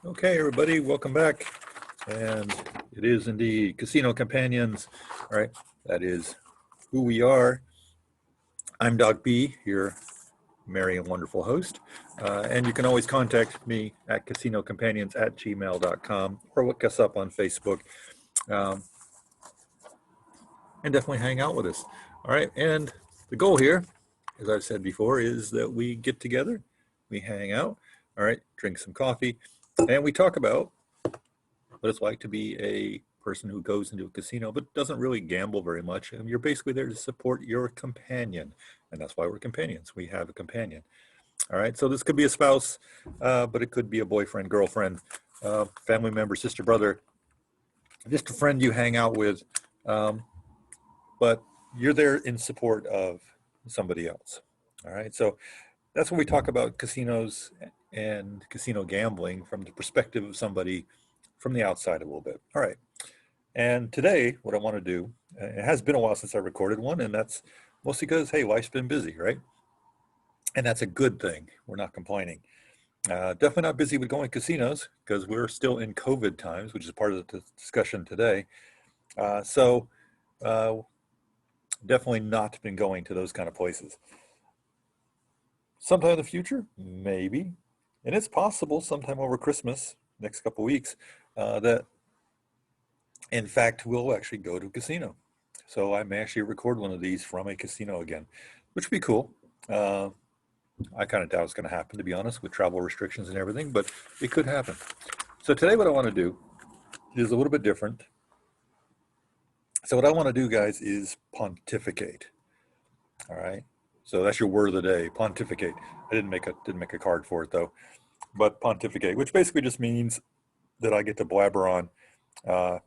Okay, everybody, welcome back. And it is indeed Casino Companions. All right, that is who we are. I'm Doc B, your merry and wonderful host. And you can always contact me at casinocompanions@gmail.com or look us up on Facebook um, and definitely hang out with us. All right, and the goal here, as I've said before, is that we get together, we hang out, all right, drink some coffee, and we talk about what it's like to be a person who goes into a casino but doesn't really gamble very much. And you're basically there to support your companion. And that's why we're companions. We have a companion. All right. So this could be a spouse, but it could be a boyfriend, girlfriend, family member, sister, brother, just a friend you hang out with. Um, but you're there in support of somebody else. All right. So that's when we talk about casinos and casino gambling from the perspective of somebody from the outside a little bit. All right. And today, what I want to do, it has been a while since I recorded one, and that's mostly because, hey, life's been busy, right? And that's a good thing. We're not complaining. Definitely not busy with going to casinos because we're still in COVID times, which is part of the discussion today. So definitely not been going to those kind of places. Sometime in the future, maybe. And it's possible sometime over Christmas, next couple weeks, that in fact, we'll actually go to a casino. So I may actually record one of these from a casino again, which would be cool. Uh, I kind of doubt it's going to happen, to be honest, with travel restrictions and everything, but it could happen. So today what I want to do is a little bit different. So what I want to do, guys, is pontificate. All right. So that's your word of the day, pontificate. I didn't make a card for it though, but pontificate, which basically just means that I get to blabber on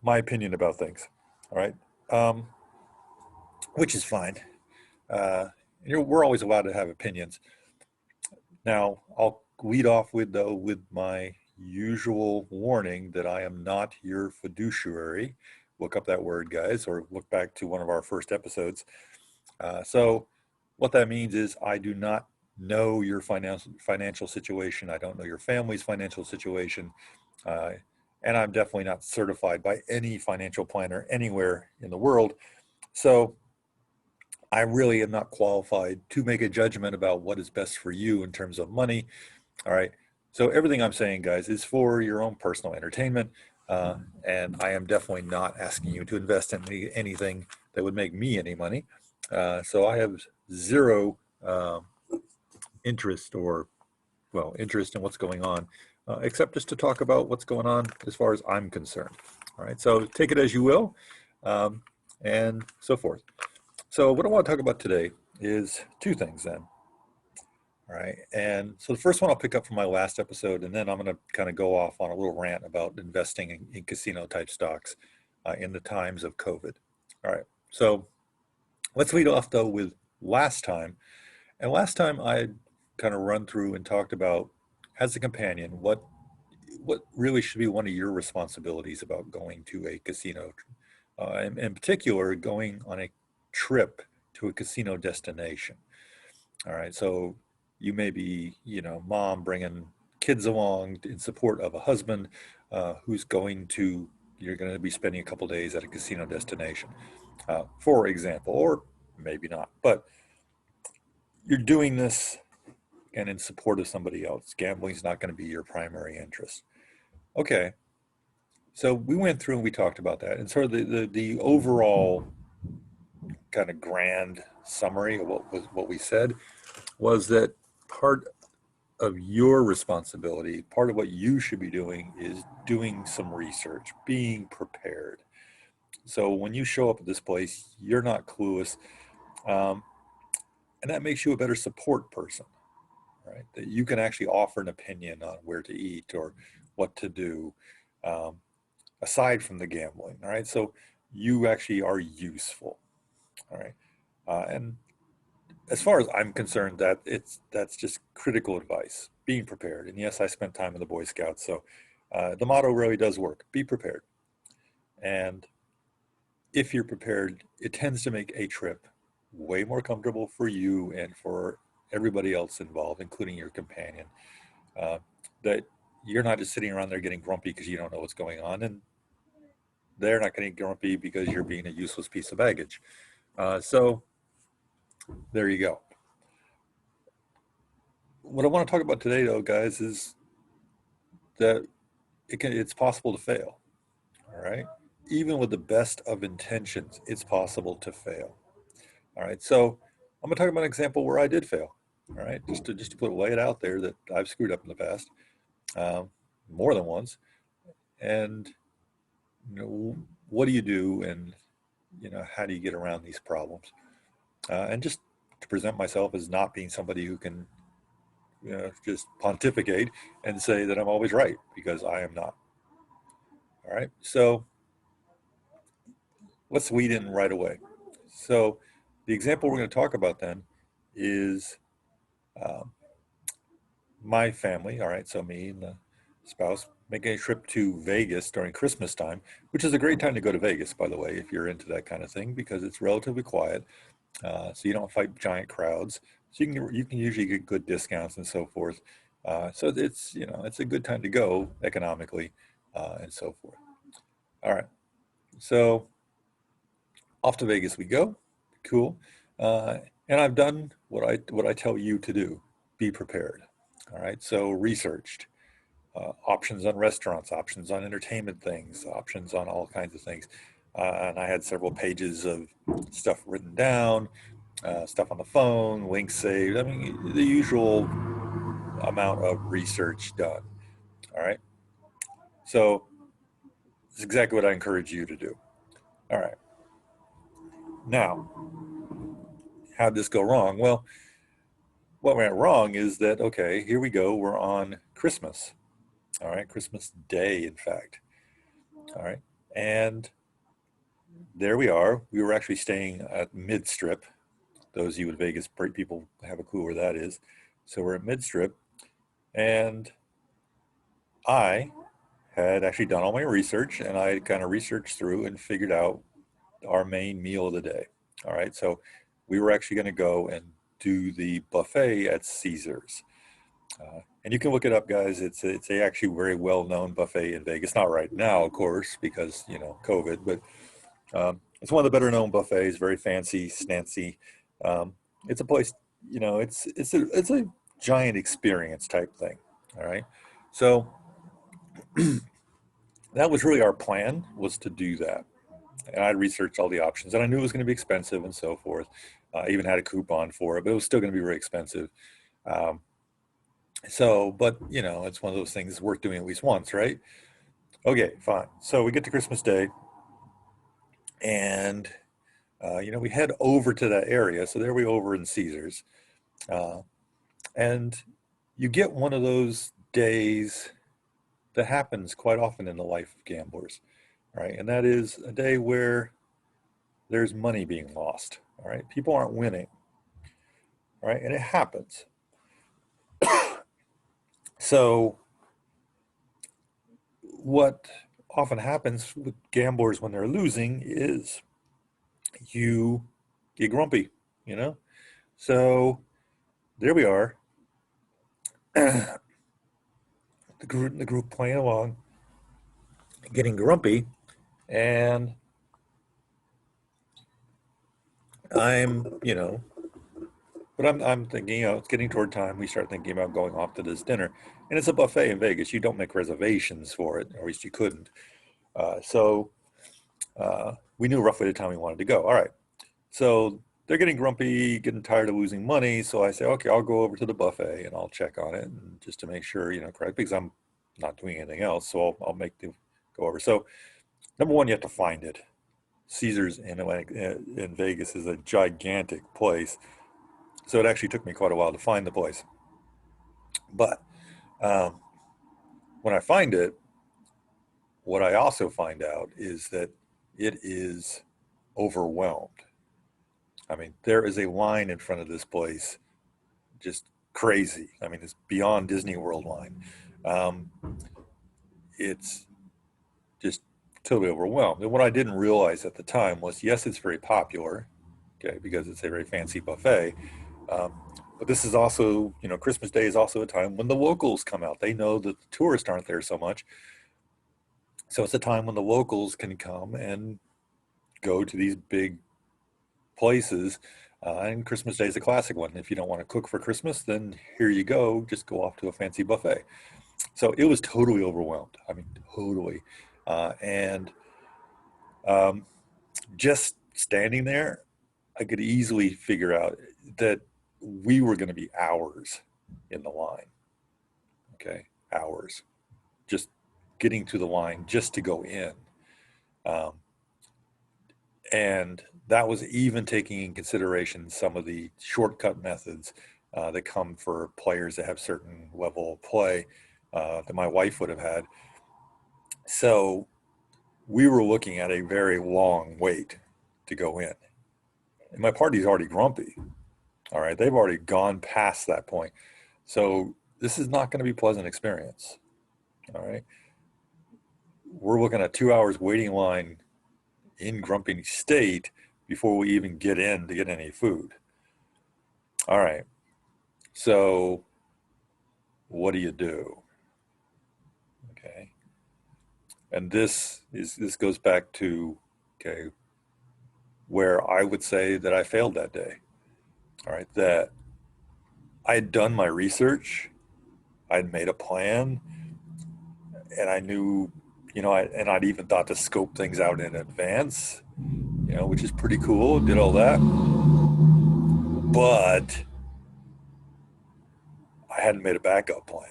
my opinion about things. All right. Um, which is fine. Uh, we're always allowed to have opinions. Now, I'll lead off with my usual warning that I am not your fiduciary. Look up that word, guys, or look back to one of our first episodes. So what that means is I do not know your financial situation. I don't know your family's financial situation. Uh, and I'm definitely not certified by any financial planner anywhere in the world. So I really am not qualified to make a judgment about what is best for you in terms of money. All right. So everything I'm saying, guys, is for your own personal entertainment. And I am definitely not asking you to invest in anything that would make me any money. So I have zero interest interest in what's going on, except just to talk about what's going on as far as I'm concerned. All right. So take it as you will, and so forth. So what I want to talk about today is two things then. All right. And so the first one I'll pick up from my last episode, and then I'm going to kind of go off on a little rant about investing in casino type stocks in the times of COVID. All right. So let's lead off though with last time. And last time I kind of run through and talked about, as a companion, what really should be one of your responsibilities about going to a casino, in particular, going on a trip to a casino destination. All right. So you may be, mom bringing kids along in support of a husband you're going to be spending a couple days at a casino destination, for example, or maybe not. But you're doing this and in support of somebody else. Gambling is not going to be your primary interest. Okay. So we went through and we talked about that. And sort of the overall kind of grand summary of what we said was that part of your responsibility, part of what you should be doing is doing some research, being prepared. So when you show up at this place, you're not clueless. Um, and that makes you a better support person, right? That you can actually offer an opinion on where to eat or what to do, um, aside from the gambling, all right? So you actually are useful, all right? And as far as I'm concerned, that's just critical advice. Being prepared, and yes, I spent time in the Boy Scouts, so the motto really does work: be prepared. And if you're prepared, it tends to make a trip way more comfortable for you and for everybody else involved, including your companion. That you're not just sitting around there getting grumpy because you don't know what's going on, and they're not getting grumpy because you're being a useless piece of baggage. So there you go. What I want to talk about today, though, guys, is that it's possible to fail. All right. Even with the best of intentions, it's possible to fail. All right. So I'm going to talk about an example where I did fail. All right. Just to lay it out there that I've screwed up in the past, um, more than once. And what do you do, and how do you get around these problems? And just to present myself as not being somebody who can just pontificate and say that I'm always right, because I am not. All right. So let's weed in right away. So the example we're going to talk about then is um, my family. All right. So me and the spouse making a trip to Vegas during Christmas time, which is a great time to go to Vegas, by the way, if you're into that kind of thing, because it's relatively quiet. So you don't fight giant crowds. So you can usually get good discounts and so forth. So it's a good time to go economically, and so forth. All right. So off to Vegas we go. Cool. Uh, and I've done what I tell you to do. Be prepared. All right. So researched options on restaurants, options on entertainment things, options on all kinds of things. And I had several pages of stuff written down, stuff on the phone, links saved. I mean, the usual amount of research done. All right. So it's exactly what I encourage you to do. All right. Now, how'd this go wrong? Well, what went wrong is that, okay, here we go. We're on Christmas. All right. Christmas Day, in fact. All right. And there we are. We were actually staying at Mid Strip. Those of you in Vegas people have a clue where that is. So we're at Mid Strip, and I had actually done all my research, and I kind of researched through and figured out our main meal of the day. All right. So we were actually going to go and do the buffet at Caesars. And you can look it up, guys. It's a actually very well-known buffet in Vegas. Not right now, of course, because COVID, but it's one of the better-known buffets. Very fancy, snancy. Um, it's a place. It's a giant experience type thing. All right. So that was really our plan, was to do that. And I researched all the options, and I knew it was going to be expensive and so forth. I even had a coupon for it, but it was still going to be very expensive. Um, but it's one of those things worth doing at least once, right? Okay, fine. So we get to Christmas Day, and we head over to that area. So there we over in Caesars, uh, and you get one of those days that happens quite often in the life of gamblers, right? And that is a day where there's money being lost. All right, people aren't winning. All right, and it happens. So what often happens with gamblers when they're losing is you get grumpy, you know? So there we are, the group playing along, getting grumpy, and I'm thinking, it's getting toward time. We start thinking about going off to this dinner, and it's a buffet in Vegas. You don't make reservations for it, or at least you couldn't. So we knew roughly the time we wanted to go. All right. So they're getting grumpy, getting tired of losing money. So I say, okay, I'll go over to the buffet and I'll check on it, and just to make sure, correct, because I'm not doing anything else. So I'll make the go over. So number one, you have to find it. Caesars in Vegas is a gigantic place. So it actually took me quite a while to find the place. But um, when I find it, what I also find out is that it is overwhelmed. I mean, there is a line in front of this place, just crazy. I mean, it's beyond Disney World line. Um, it's just totally overwhelmed. And what I didn't realize at the time was, yes, it's very popular, okay, because it's a very fancy buffet. Um, But this is also, you know, Christmas Day is also a time when the locals come out. They know that the tourists aren't there so much. So it's a time when the locals can come and go to these big places. And Christmas Day is a classic one. If you don't want to cook for Christmas, then here you go. Just go off to a fancy buffet. So it was totally overwhelmed. I mean, totally. And um, just standing there, I could easily figure out that we were going to be hours in the line. Okay, hours just getting to the line just to go in. Um, and that was even taking in consideration some of the shortcut methods that come for players that have certain level of play that my wife would have had. So we were looking at a very long wait to go in. And my party's already grumpy. All right. They've already gone past that point. So this is not going to be a pleasant experience. All right. We're looking at 2 hours waiting line in grumpy state before we even get in to get any food. All right. So what do you do? Okay. And this goes back to, okay, where I would say that I failed that day. All right. That I had done my research, I'd made a plan, and I knew, you know, and I'd even thought to scope things out in advance, you know, which is pretty cool. Did all that, but I hadn't made a backup plan.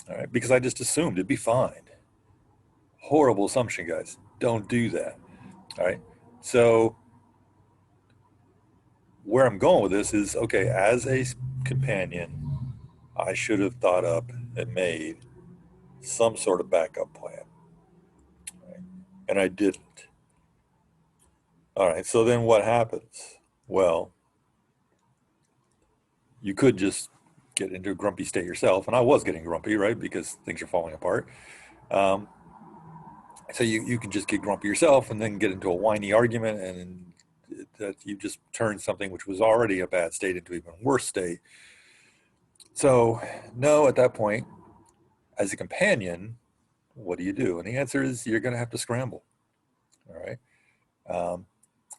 All right, because I just assumed it'd be fine. Horrible assumption, guys. Don't do that. All right. So where I'm going with this is, okay, as a companion, I should have thought up and made some sort of backup plan, right? And I didn't. All right. So then what happens? Well, you could just get into a grumpy state yourself, and I was getting grumpy, right, because things are falling apart. Um, so you can just get grumpy yourself and then get into a whiny argument, and that you just turned something which was already a bad state into an even worse state. So no, at that point, as a companion, what do you do? And the answer is you're going to have to scramble. All right. Um,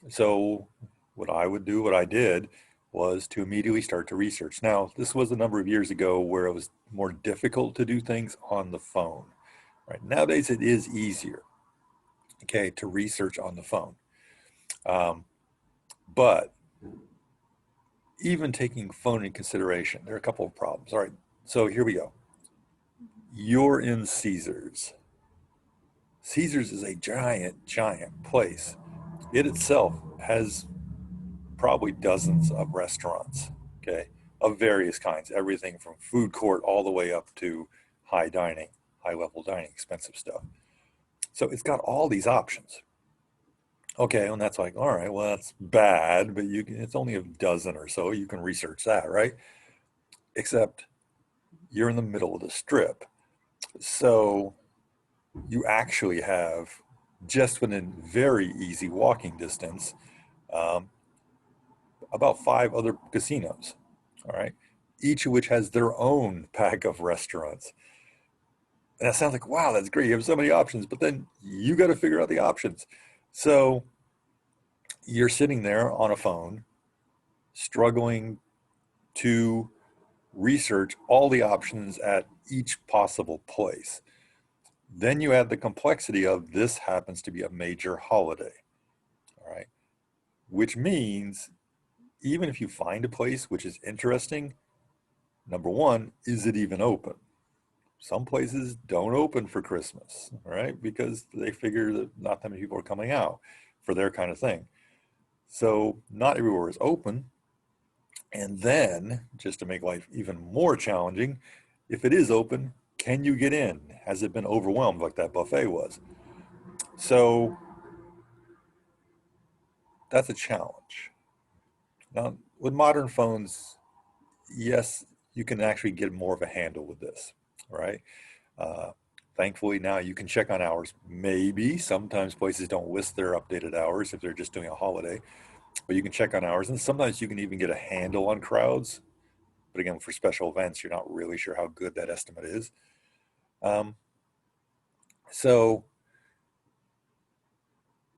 so what I would do, what I did, was to immediately start to research. Now, this was a number of years ago where it was more difficult to do things on the phone. Right. Nowadays, it is easier, okay, to research on the phone. Um, but even taking phone in consideration, there are a couple of problems. All right. So here we go. You're in Caesars. Caesars is a giant, giant place. It itself has probably dozens of restaurants, okay, of various kinds, everything from food court all the way up to high dining, high level dining, expensive stuff. So it's got all these options. Okay, and that's like, all right, well, that's bad, but it's only a dozen or so. You can research that, right? Except you're in the middle of the strip. So you actually have, just within very easy walking distance, um, about 5 other casinos. All right. Each of which has their own pack of restaurants. And that sounds like, wow, that's great. You have so many options, but then you got to figure out the options. So you're sitting there on a phone, struggling to research all the options at each possible place. Then you add the complexity of this happens to be a major holiday. All right. Which means even if you find a place which is interesting, number one, is it even open? Some places don't open for Christmas, right? Because they figure that not that many people are coming out for their kind of thing. So not everywhere is open. And then, just to make life even more challenging, if it is open, can you get in? Has it been overwhelmed like that buffet was? So that's a challenge. Now, with modern phones, yes, you can actually get more of a handle with this, right? Uh, Thankfully, now you can check on hours. Maybe sometimes places don't list their updated hours if they're just doing a holiday. but you can check on hours. And sometimes you can even get a handle on crowds. But again, for special events, you're not really sure how good that estimate is. Um, so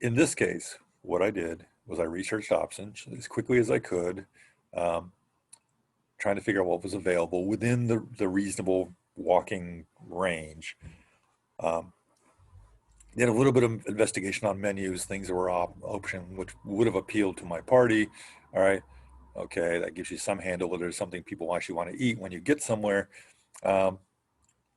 in this case, what I did was I researched options as quickly as I could, um, trying to figure out what was available within the reasonable walking range. Um, did a little bit of investigation on menus, things that were option, which would have appealed to my party. All right, okay, that gives you some handle that there's something people actually want to eat when you get somewhere. Um,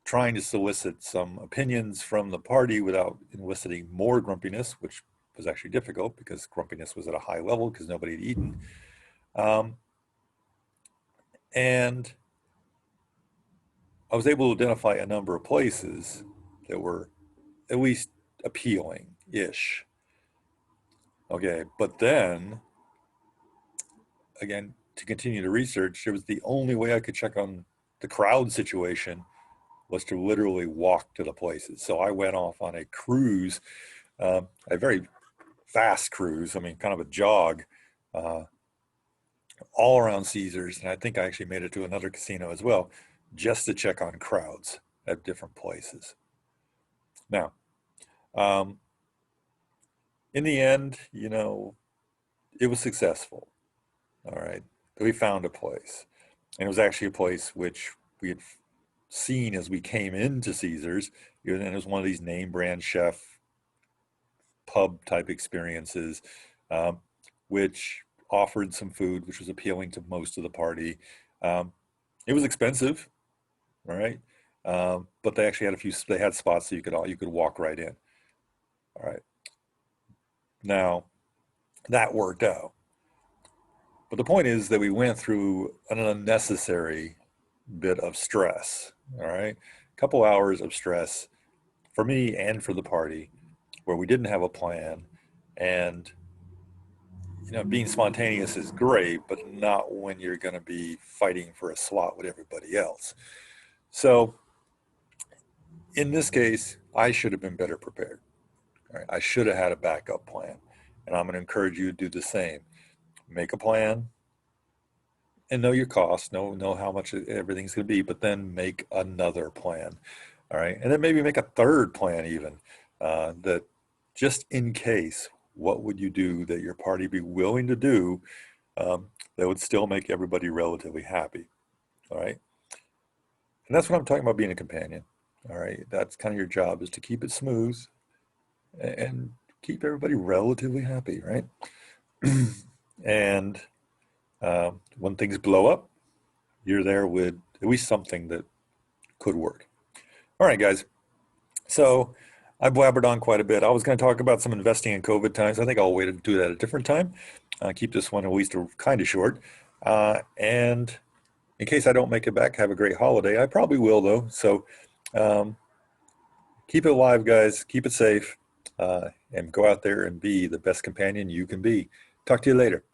trying to solicit some opinions from the party without eliciting more grumpiness, which was actually difficult because grumpiness was at a high level because nobody had eaten. Um, and I was able to identify a number of places that were at least appealing-ish. Okay, but then, again, to continue to research, it was the only way I could check on the crowd situation was to literally walk to the places. So I went off on a cruise, a very fast cruise, I mean, kind of a jog, uh, all around Caesars. And I think I actually made it to another casino as well, just to check on crowds at different places. Now, um, in the end, it was successful. All right. We found a place. And it was actually a place which we had seen as we came into Caesars. And it was one of these name brand chef pub type experiences, um, which offered some food, which was appealing to most of the party. Um, it was expensive, all right, but they actually had they had spots that you could walk right in. All right, now that worked out. But the point is that we went through an unnecessary bit of stress. All right, a couple hours of stress for me and for the party, where we didn't have a plan, and being spontaneous is great, but not when you're going to be fighting for a slot with everybody else. So in this case, I should have been better prepared. Right? I should have had a backup plan. And I'm going to encourage you to do the same. Make a plan and know your costs, know how much everything's going to be, but then make another plan. All right. And then maybe make a third plan even, that just in case, what would you do that your party be willing to do, that would still make everybody relatively happy. All right. And that's what I'm talking about being a companion. All right. That's kind of your job, is to keep it smooth and keep everybody relatively happy. Right. And when things blow up, you're there with at least something that could work. All right, guys. So I blabbered on quite a bit. I was going to talk about some investing in COVID times. I think I'll wait to do that at a different time. Keep this one at least kind of short. And in case I don't make it back, have a great holiday. I probably will, though. So um, keep it alive, guys. Keep it safe. And go out there and be the best companion you can be. Talk to you later.